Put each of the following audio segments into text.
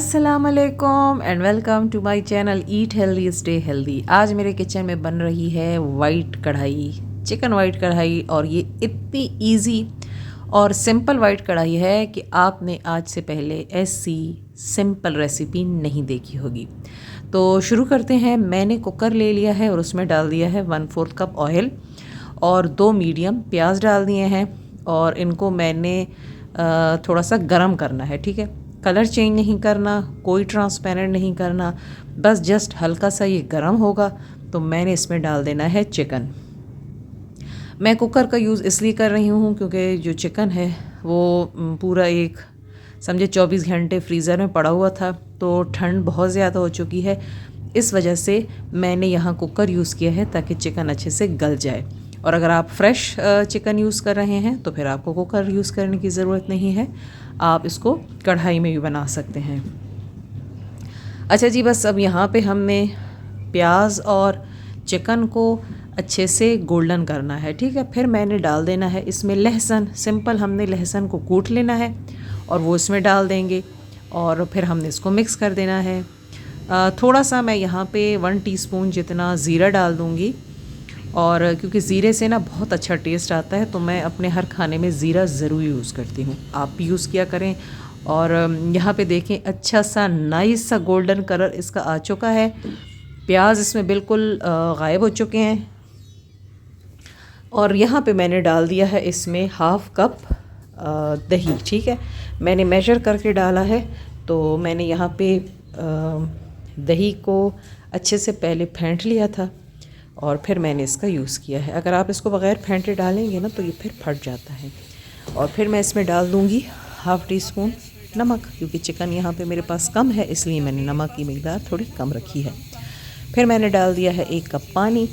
अस्सलामुअलैकुम and welcome to my channel eat healthy stay healthy. आज मेरे किचन में बन रही है वाइट कढ़ाई, चिकन वाइट कढ़ाई। और ये इतनी इजी और सिंपल वाइट कढ़ाई है कि आपने आज से पहले ऐसी सिंपल रेसिपी नहीं देखी होगी। तो शुरू करते हैं। मैंने कुकर ले लिया है और उसमें डाल दिया है 1/4 कप ऑयल और 2 मीडियम प्याज डाल दिए हैं। और इनको मैंने थोड़ा सा गरम करना है, ठीक है। कलर चेंज नहीं करना, कोई ट्रांसपेरेंट नहीं करना, बस जस्ट हल्का सा ये गरम होगा तो मैंने इसमें डाल देना है चिकन। मैं कुकर का यूज़ इसलिए कर रही हूँ क्योंकि जो चिकन है वो पूरा एक समझे 24 घंटे फ्रीज़र में पड़ा हुआ था, तो ठंड बहुत ज़्यादा हो चुकी है। इस वजह से मैंने यहाँ कुकर यूज़ किया है ताकि चिकन अच्छे से गल जाए। और अगर आप फ्रेश चिकन यूज़ कर रहे हैं तो फिर आपको कुकर यूज़ करने की ज़रूरत नहीं है, आप इसको कढ़ाई में भी बना सकते हैं। अच्छा जी, बस अब यहाँ पे हमने प्याज और चिकन को अच्छे से गोल्डन करना है, ठीक है। फिर मैंने डाल देना है इसमें लहसुन। सिंपल हमने लहसुन को कूट लेना है और वो इसमें डाल देंगे और फिर हमने इसको मिक्स कर देना है। थोड़ा सा मैं यहाँ पे 1 टीस्पून जितना ज़ीरा डाल दूँगी। और क्योंकि ज़ीरे से ना बहुत अच्छा टेस्ट आता है तो मैं अपने हर खाने में ज़ीरा ज़रूर यूज़ करती हूँ, आप भी यूज़ किया करें। और यहाँ पे देखें अच्छा सा नाइस सा गोल्डन कलर इसका आ चुका है। प्याज इसमें बिल्कुल गायब हो चुके हैं। और यहाँ पे मैंने डाल दिया है इसमें 1/2 कप दही, ठीक है। मैंने मेजर करके डाला है, तो मैंने यहाँ पे दही को अच्छे से पहले फेंट लिया था और फिर मैंने इसका यूज़ किया है। अगर आप इसको बग़ैर फेंटे डालेंगे ना तो ये फिर फट जाता है। और फिर मैं इसमें डाल दूँगी 1/2 टीस्पून नमक, क्योंकि चिकन यहाँ पे मेरे पास कम है इसलिए मैंने नमक की मिक़दार थोड़ी कम रखी है। फिर मैंने डाल दिया है 1 कप पानी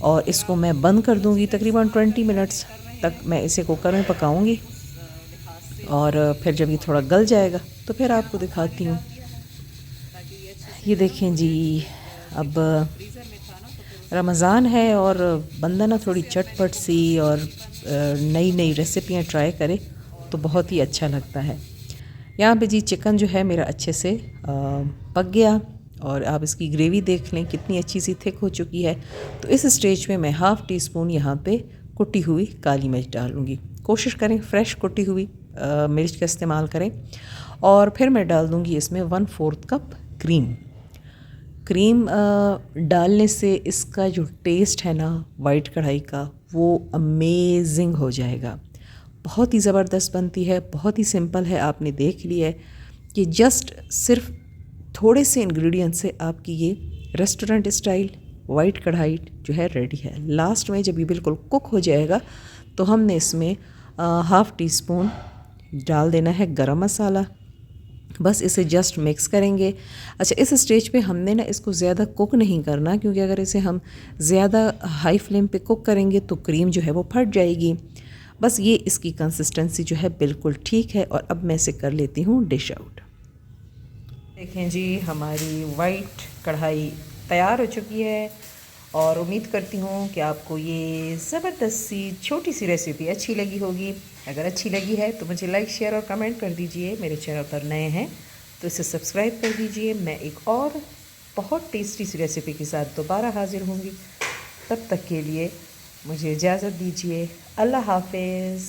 और इसको मैं बंद कर दूँगी। तकरीबन 20 मिनट्स तक मैं इसे कुकर में पकाऊँगी और फिर जब ये थोड़ा गल जाएगा तो फिर आपको दिखाती हूँ। ये देखें जी, अब रमज़ान है और बंदा ना थोड़ी चटपट सी और नई नई रेसिपियाँ ट्राई करे तो बहुत ही अच्छा लगता है। यहाँ पे जी चिकन जो है मेरा अच्छे से पक गया और आप इसकी ग्रेवी देख लें कितनी अच्छी सी थिक हो चुकी है। तो इस स्टेज में मैं 1/2 टीस्पून यहाँ पे कुटी हुई काली मिर्च डालूँगी। कोशिश करें फ्रेश कुटी हुई मिर्च का इस्तेमाल करें। और फिर मैं डाल दूँगी इसमें 1/4 कप क्रीम डालने से इसका जो टेस्ट है ना वाइट कढ़ाई का वो अमेजिंग हो जाएगा। बहुत ही ज़बरदस्त बनती है, बहुत ही सिंपल है। आपने देख लिया है कि जस्ट सिर्फ थोड़े से इंग्रेडिएंट से आपकी ये रेस्टोरेंट स्टाइल वाइट कढ़ाई जो है रेडी है। लास्ट में जब ये बिल्कुल कुक हो जाएगा तो हमने इसमें 1/2 टीस्पून डाल देना है गरम मसाला। बस इसे जस्ट मिक्स करेंगे। अच्छा, इस स्टेज पे हमने ना इसको ज़्यादा कुक नहीं करना, क्योंकि अगर इसे हम ज़्यादा हाई फ्लेम पे कुक करेंगे तो क्रीम जो है वो फट जाएगी। बस ये इसकी कंसिस्टेंसी जो है बिल्कुल ठीक है। और अब मैं इसे कर लेती हूँ डिश आउट। देखें जी, हमारी वाइट कढ़ाई तैयार हो चुकी है और उम्मीद करती हूँ कि आपको ये ज़बरदस्त सी छोटी सी रेसिपी अच्छी लगी होगी। अगर अच्छी लगी है तो मुझे लाइक शेयर और कमेंट कर दीजिए। मेरे चैनल पर नए हैं तो इसे सब्सक्राइब कर दीजिए। मैं एक और बहुत टेस्टी सी रेसिपी के साथ दोबारा हाज़िर होंगी। तब तक के लिए मुझे इजाज़त दीजिए। अल्लाह हाफ़िज़।